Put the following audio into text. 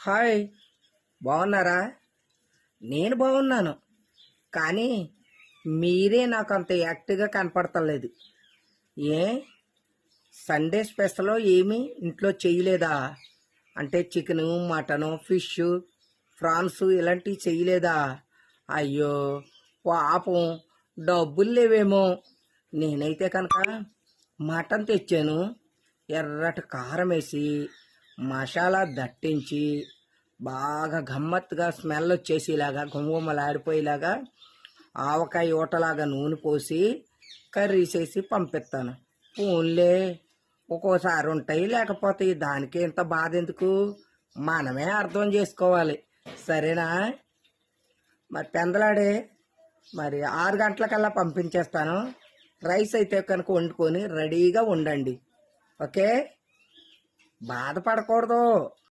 Hi, బాగున్నారా? నేను బాగున్నాను. కానీ మీరే నాకు అంత యాక్టివ్గా కనపడతలేదు. ఏ సండే స్పెషల్ ఏమీ ఇంట్లో చేయలేదా? అంటే చికెను, మటను, ఫిష్, ఫ్రాన్స్ ఇలాంటివి చేయలేదా? అయ్యో పాపం, డబ్బులు లేవేమో. నేనైతే కనుక మటన్ తెచ్చాను. ఎర్రటి కారం వేసి మసాలా దట్టించి బాగా గమ్మత్తుగా స్మెల్ వచ్చేసేలాగా గుమగుమలాడిపోయేలాగా ఆవకాయ ఊటలాగా నూనె పోసి కర్రీ చేసి పంపిస్తాను. ఫోన్లే, ఒక్కోసారి ఉంటాయి లేకపోతే దానికి ఇంత బాధ ఎందుకు? మనమే అర్థం చేసుకోవాలి. సరేనా? మరి పెందలాడే, మరి 6 గంటలకల్లా పంపించేస్తాను. రైస్ అయితే కనుక వండుకొని రెడీగా ఉండండి. ఓకే, బాధపడకూడదు.